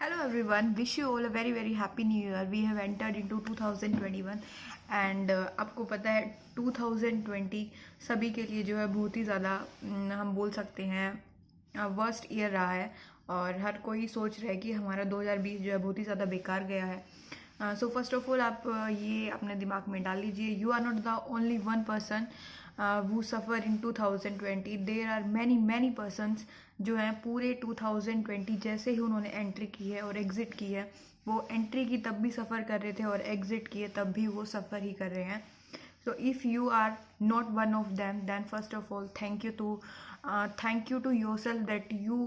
Hello everyone, wish you all a very happy new year. We have entered into 2021 and आपको पता है 2020 सभी के लिए जो है बहुत ही ज़्यादा हम बोल सकते हैं वर्स्ट ईयर रहा है। और हर कोई सोच रहा है कि हमारा 2020 जो है बहुत ही ज़्यादा बेकार गया है। सो फर्स्ट ऑफ ऑल आप ये अपने दिमाग में डाल लीजिए, you are not the only one person who suffer in 2020. There are many persons जो हैं पूरे 2020 जैसे ही उन्होंने एंट्री की है और एग्ज़िट की है, वो एंट्री की तब भी सफ़र कर रहे थे और एग्ज़िट किए तब भी वो सफ़र ही कर रहे हैं। So if you are not one of them then first of all thank you to yourself that you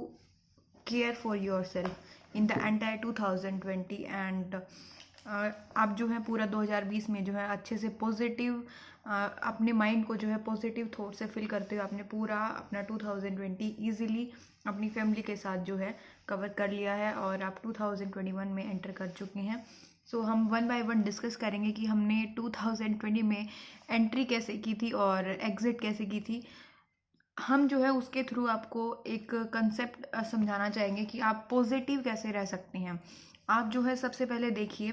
care for yourself in the entire 2020 and आप जो है पूरा 2020 में जो है अच्छे से पॉजिटिव अपने माइंड को जो है पॉजिटिव थॉट से फिल करते हुए आपने पूरा अपना 2020 इजीली अपनी फैमिली के साथ जो है कवर कर लिया है और आप 2021 में एंटर कर चुके हैं। सो हम वन बाय वन डिस्कस करेंगे कि हमने 2020 में एंट्री कैसे की थी और एग्ज़िट कैसे की थी। हम जो है उसके थ्रू आपको एक कंसेप्ट समझाना चाहेंगे कि आप पॉजिटिव कैसे रह सकते हैं। आप जो है सबसे पहले देखिए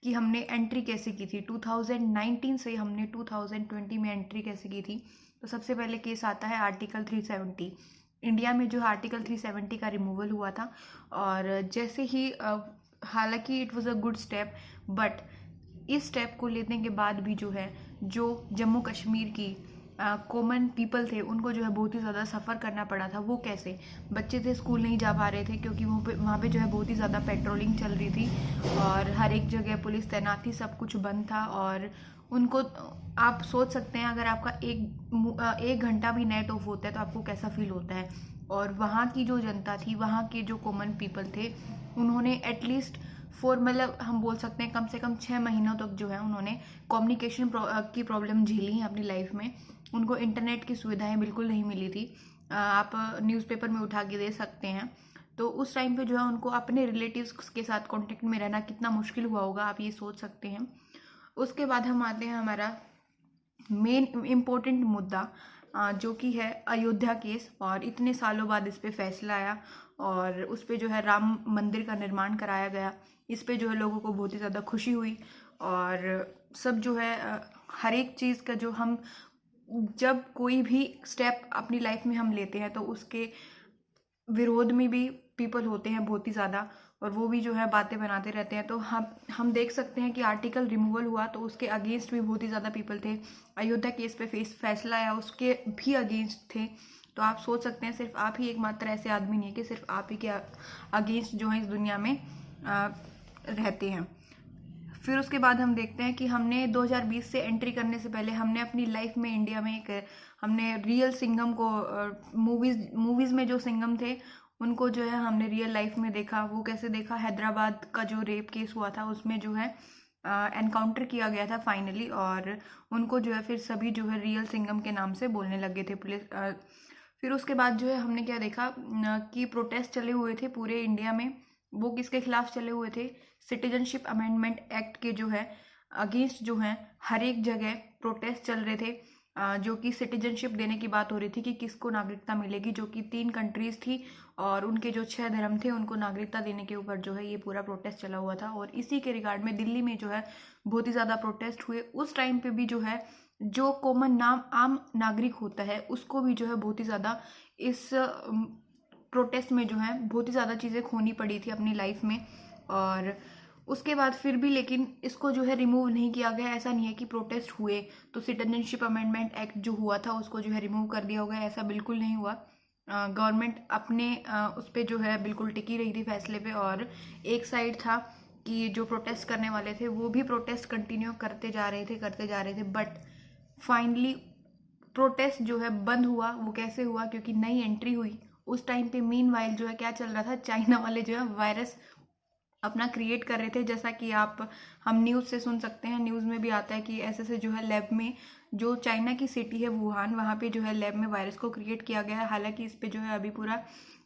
कि हमने एंट्री कैसे की थी 2019 से हमने 2020 में एंट्री कैसे की थी। तो सबसे पहले केस आता है आर्टिकल 370। इंडिया में जो है आर्टिकल 370 का रिमूवल हुआ था और जैसे ही हालांकि it was a good step, but इस स्टेप को लेने के बाद भी जो है जो जम्मू कश्मीर की कॉमन पीपल थे उनको जो है बहुत ही ज़्यादा सफ़र करना पड़ा था। वो कैसे? बच्चे थे स्कूल नहीं जा पा रहे थे क्योंकि वहाँ पे जो है बहुत ही ज़्यादा पेट्रोलिंग चल रही थी और हर एक जगह पुलिस तैनात थी, सब कुछ बंद था। और उनको आप सोच सकते हैं अगर आपका एक घंटा भी नेट ऑफ होता है तो आपको कैसा फील होता है। और वहाँ की जो जनता थी, वहाँ के जो कॉमन पीपल थे, उन्होंने एटलीस्ट मतलब हम बोल सकते हैं कम से कम 6 महीनों तक जो है उन्होंने कम्युनिकेशन की प्रॉब्लम झेली है अपनी लाइफ में। उनको इंटरनेट की सुविधाएं बिल्कुल नहीं मिली थी। आप न्यूज़पेपर में उठा के दे सकते हैं। तो उस टाइम पे जो है उनको अपने रिलेटिव्स के साथ कांटेक्ट में रहना कितना मुश्किल हुआ होगा, आप ये सोच सकते हैं। उसके बाद हम आते हैं हमारा मेन इम्पोर्टेंट मुद्दा जो कि है अयोध्या केस। और इतने सालों बाद इस पे फैसला आया और उस पे जो है राम मंदिर का निर्माण कराया गया। इस पे जो है लोगों को बहुत ही ज़्यादा खुशी हुई और सब जो है हर एक चीज़ का जो हम जब कोई भी स्टेप अपनी लाइफ में हम लेते हैं तो उसके विरोध में भी पीपल होते हैं बहुत ही ज़्यादा और वो भी जो है बातें बनाते रहते हैं। तो हम देख सकते हैं कि आर्टिकल रिमूवल हुआ तो उसके अगेंस्ट भी बहुत ही ज़्यादा पीपल थे। अयोध्या केस पे फैसला आया, उसके भी अगेंस्ट थे। तो आप सोच सकते हैं सिर्फ आप ही एकमात्र ऐसे आदमी नहीं है कि सिर्फ आप ही के अगेंस्ट जो है इस दुनिया में रहते हैं। फिर उसके बाद हम देखते हैं कि हमने 2020 से एंट्री करने से पहले हमने अपनी लाइफ में इंडिया में हमने रियल सिंघम को मूवीज़ में जो सिंघम थे उनको जो है हमने रियल लाइफ में देखा। वो कैसे देखा? हैदराबाद का जो रेप केस हुआ था उसमें जो है एनकाउंटर किया गया था फाइनली और उनको जो है फिर सभी जो है रियल सिंघम के नाम से बोलने लगे थे पुलिस। फिर उसके बाद जो है हमने क्या देखा कि प्रोटेस्ट चले हुए थे पूरे इंडिया में। वो किसके खिलाफ चले हुए थे? सिटीजनशिप अमेंडमेंट एक्ट के जो है अगेंस्ट जो है हर एक जगह प्रोटेस्ट चल रहे थे। जो कि सिटीजनशिप देने की बात हो रही थी कि किसको नागरिकता मिलेगी, जो कि 3 कंट्रीज थी और उनके जो 6 धर्म थे उनको नागरिकता देने के ऊपर जो है ये पूरा प्रोटेस्ट चला हुआ था। और इसी के रिगार्ड में दिल्ली में जो है बहुत ही ज़्यादा प्रोटेस्ट हुए। उस टाइम पे भी जो है जो कॉमन आम नागरिक होता है उसको भी जो है बहुत ही ज़्यादा इस प्रोटेस्ट में जो है बहुत ही ज़्यादा चीज़ें खोनी पड़ी थी अपनी लाइफ में। और उसके बाद फिर भी लेकिन इसको जो है रिमूव नहीं किया गया। ऐसा नहीं है कि प्रोटेस्ट हुए तो सिटीजनशिप अमेंडमेंट एक्ट जो हुआ था उसको जो है रिमूव कर दिया होगा, ऐसा बिल्कुल नहीं हुआ। गवर्नमेंट अपने उस पर जो है बिल्कुल टिकी रही थी फैसले पे। और एक साइड था कि जो प्रोटेस्ट करने वाले थे वो भी प्रोटेस्ट कंटिन्यू करते जा रहे थे बट फाइनली प्रोटेस्ट जो है बंद हुआ। वो कैसे हुआ? क्योंकि नई एंट्री हुई। उस टाइम पे मीनवाइल जो है क्या चल रहा था, चाइना वाले जो है वायरस अपना क्रिएट कर रहे थे। जैसा कि हम न्यूज़ से सुन सकते हैं, न्यूज़ में भी आता है कि ऐसे जो है लैब में जो चाइना की सिटी है वुहान, वहाँ पे जो है लैब में वायरस को क्रिएट किया गया है। हालांकि इस पे जो है अभी पूरा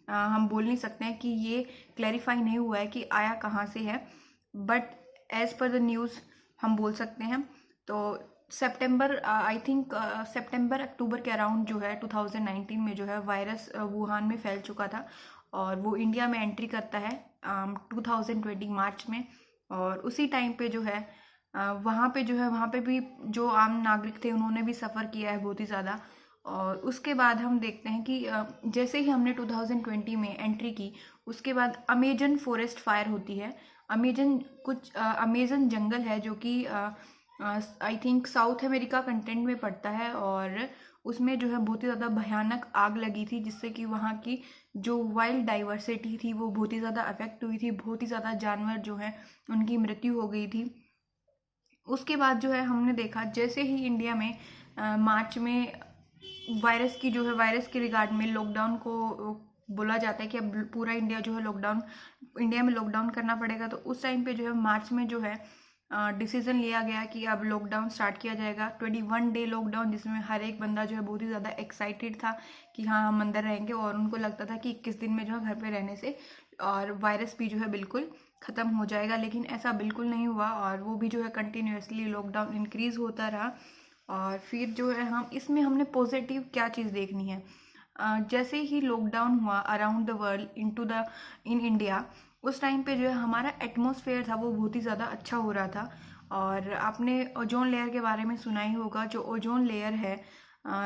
हम बोल नहीं सकते हैं कि ये क्लैरिफाई नहीं हुआ है कि आया कहाँ से है, but as per the news हम बोल सकते हैं। तो सितंबर आई थिंक सितंबर अक्टूबर के अराउंड जो है 2019 में जो है वायरस वुहान में फैल चुका था और वो इंडिया में एंट्री करता है 2020 मार्च में। और उसी टाइम पे जो है वहाँ पे जो है वहाँ पे भी जो आम नागरिक थे उन्होंने भी सफ़र किया है बहुत ही ज़्यादा। और उसके बाद हम देखते हैं कि जैसे ही हमने 2020 में एंट्री की, उसके बाद अमेजन फॉरेस्ट फायर होती है। अमेजन जंगल है जो कि I think south America content में पड़ता है। और उसमें जो है बहुत ही ज़्यादा भयानक आग लगी थी, जिससे कि वहाँ की जो वाइल्ड डाइवर्सिटी थी वो बहुत ही ज़्यादा अफेक्ट हुई थी। बहुत ही ज़्यादा जानवर जो है उनकी मृत्यु हो गई थी। उसके बाद जो है हमने देखा जैसे ही इंडिया में मार्च में वायरस के रिगार्ड में लॉकडाउन को बोला जाता है कि अब पूरा इंडिया जो है इंडिया में लॉकडाउन करना पड़ेगा। तो उस टाइम पे जो है मार्च में जो है डिसीजन लिया गया कि अब लॉकडाउन स्टार्ट किया जाएगा, 21 डे लॉकडाउन, जिसमें हर एक बंदा जो है बहुत ही ज़्यादा एक्साइटेड था कि हाँ हम अंदर रहेंगे। और उनको लगता था कि 21 दिन में जो है घर पे रहने से और वायरस भी जो है बिल्कुल ख़त्म हो जाएगा। लेकिन ऐसा बिल्कुल नहीं हुआ और वो भी जो है कंटिन्यूसली लॉकडाउन इंक्रीज़ होता रहा। और फिर जो है हमने पॉजिटिव क्या चीज़ देखनी है, जैसे ही लॉकडाउन हुआ around the world in India, उस टाइम पे जो है हमारा एटमॉस्फेयर था वो बहुत ही ज़्यादा अच्छा हो रहा था। और आपने ओजोन लेयर के बारे में सुना ही होगा। जो ओजोन लेयर है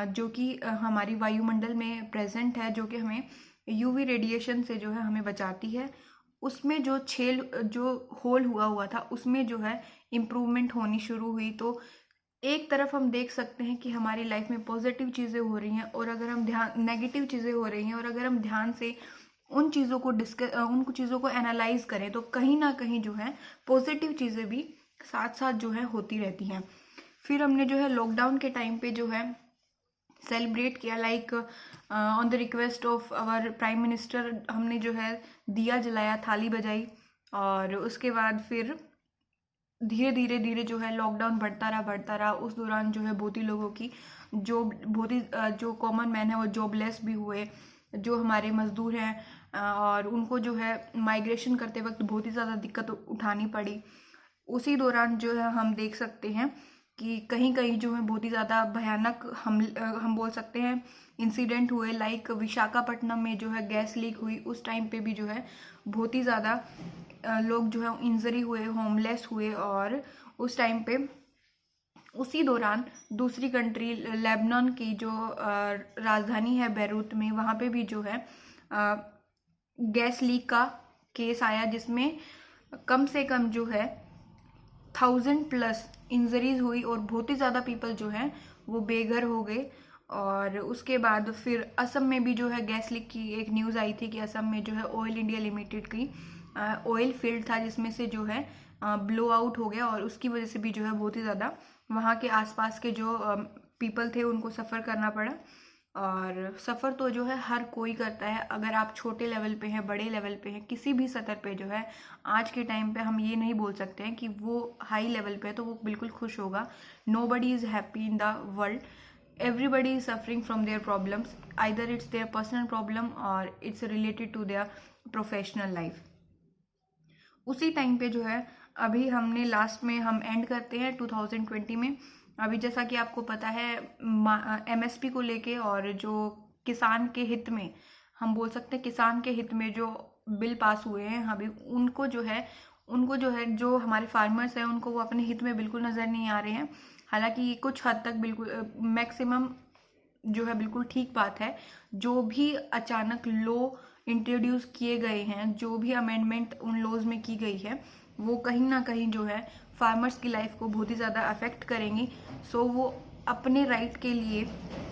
जो कि हमारी वायुमंडल में प्रेजेंट है, जो कि हमें यूवी रेडिएशन से जो है हमें बचाती है। उसमें जो होल हुआ था उसमें जो है इम्प्रूवमेंट होनी शुरू हुई। तो एक तरफ हम देख सकते हैं कि हमारी लाइफ में पॉजिटिव चीज़ें हो रही हैं, और अगर हम नेगेटिव चीज़ें हो रही हैं और अगर हम ध्यान से उन चीज़ों को एनालाइज करें तो कहीं ना कहीं जो है पॉजिटिव चीज़ें भी साथ साथ जो है होती रहती हैं। फिर हमने जो है लॉकडाउन के टाइम पे जो है सेलिब्रेट किया, like on the request of our prime minister हमने जो है दिया जलाया, थाली बजाई। और उसके बाद फिर धीरे धीरे जो है लॉकडाउन बढ़ता रहा। उस दौरान जो है बहुत ही लोगों की जो कॉमन मैन है वो जॉबलेस भी हुए। जो हमारे मजदूर हैं और उनको जो है माइग्रेशन करते वक्त बहुत ही ज़्यादा दिक्कत उठानी पड़ी। उसी दौरान जो है हम देख सकते हैं कि कहीं कहीं जो है बहुत ही ज़्यादा भयानक हम बोल सकते हैं इंसिडेंट हुए, लाइक विशाखापट्टनम में जो है गैस लीक हुई। उस टाइम पे भी जो है बहुत ही ज़्यादा लोग जो है इंजरी हुए, होमलेस हुए। और उस टाइम पे उसी दौरान दूसरी कंट्री लेबनान की जो राजधानी है बैरूत में, वहाँ पे भी जो है गैस लीक का केस आया, जिसमें कम से कम जो है 1000+ इंजरीज हुई और बहुत ही ज़्यादा पीपल जो है वो बेघर हो गए। और उसके बाद फिर असम में भी जो है गैस लीक की एक न्यूज़ आई थी कि असम में जो है ऑयल इंडिया लिमिटेड की ऑयल फील्ड था जिसमें से जो है ब्लो आउट हो गया। और उसकी वजह से भी जो है बहुत ही ज़्यादा वहाँ के आसपास के जो पीपल थे उनको सफ़र करना पड़ा। और सफ़र तो जो है हर कोई करता है, अगर आप छोटे लेवल पे हैं, बड़े लेवल पे हैं, किसी भी स्तर पे जो है आज के टाइम पे हम ये नहीं बोल सकते हैं कि वो हाई लेवल पे है तो वो बिल्कुल खुश होगा। Nobody is happy in the world, everybody is suffering from their problems, either it's their personal problem or it's related to their professional life। उसी टाइम पे जो है अभी हमने लास्ट में हम एंड करते हैं 2020 में। अभी जैसा कि आपको पता है MSP को लेके और जो किसान के हित में, हम बोल सकते हैं किसान के हित में जो बिल पास हुए हैं अभी, उनको जो है जो हमारे फार्मर्स हैं उनको वो अपने हित में बिल्कुल नज़र नहीं आ रहे हैं। हालांकि ये कुछ हद तक बिल्कुल मैक्सिमम जो है बिल्कुल ठीक बात है। जो भी अचानक लॉ इंट्रोड्यूस किए गए हैं, जो भी अमेंडमेंट उन लॉज में की गई है, वो कहीं ना कहीं जो है फार्मर्स की लाइफ को बहुत ही ज़्यादा अफेक्ट करेंगी। सो वो अपने राइट के लिए,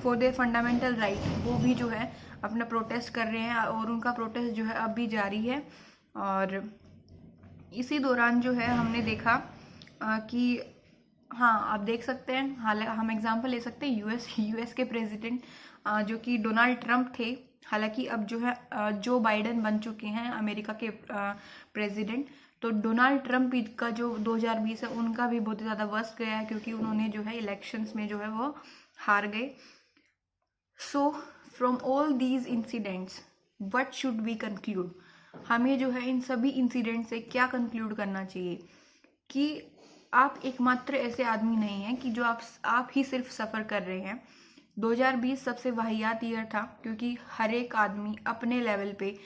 फॉर देयर फंडामेंटल राइट, वो भी जो है अपना प्रोटेस्ट कर रहे हैं और उनका प्रोटेस्ट जो है अब भी जारी है। और इसी दौरान जो है हमने देखा कि हाँ आप देख सकते हैं, हालांकि हम एग्जांपल ले सकते हैं यूएस के प्रेसिडेंट जो कि डोनाल्ड ट्रंप थे। हालांकि अब जो है जो बाइडेन बन चुके हैं अमेरिका के प्रेसिडेंट। तो डोनाल्ड ट्रंप का जो 2020 है उनका भी बहुत ही ज़्यादा वर्स्ट गया है, क्योंकि उन्होंने जो है इलेक्शंस में जो है वो हार गए। So from all these incidents what should we conclude, हमें जो है इन सभी इंसिडेंट से क्या कंक्लूड करना चाहिए कि आप एकमात्र ऐसे आदमी नहीं हैं कि जो आप ही सिर्फ सफ़र कर रहे हैं। 2020 सबसे वाहियात ईयर था, क्योंकि हर एक आदमी अपने लेवल पे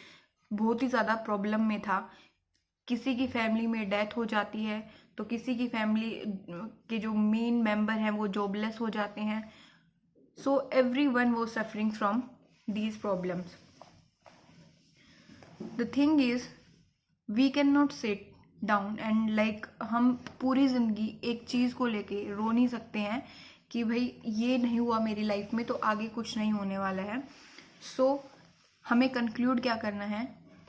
बहुत ही ज़्यादा प्रॉब्लम में था। किसी की फैमिली में डेथ हो जाती है तो किसी की फैमिली के जो मेन मेंबर हैं वो जॉबलेस हो जाते हैं। सो everyone was suffering from these problems. The thing is, we cannot sit down and like हम पूरी ज़िंदगी एक चीज़ को लेके रो नहीं सकते हैं कि भाई ये नहीं हुआ मेरी लाइफ में तो आगे कुछ नहीं होने वाला है। सो हमें कंक्लूड क्या करना है,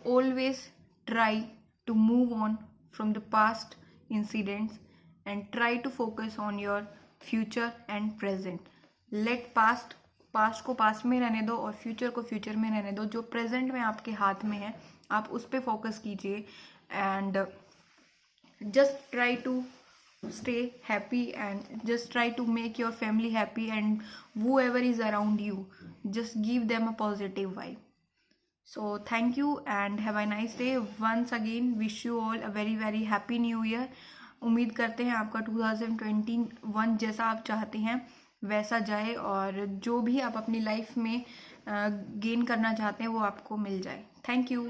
always try to move on from the past incidents and try to focus on your future and present. Let past को पास्ट में रहने दो और फ्यूचर को फ्यूचर में रहने दो। जो प्रेजेंट में आपके हाथ में है आप उस पर फोकस कीजिए and just try to stay happy and just try to make your family happy and whoever is around you, just give them a positive vibe. So thank you and have a nice day. Once again wish you all a very very happy new year. उम्मीद करते हैं आपका 2021 जैसा आप चाहते हैं वैसा जाए और जो भी आप अपनी लाइफ में गेन करना चाहते हैं वो आपको मिल जाए। Thank you.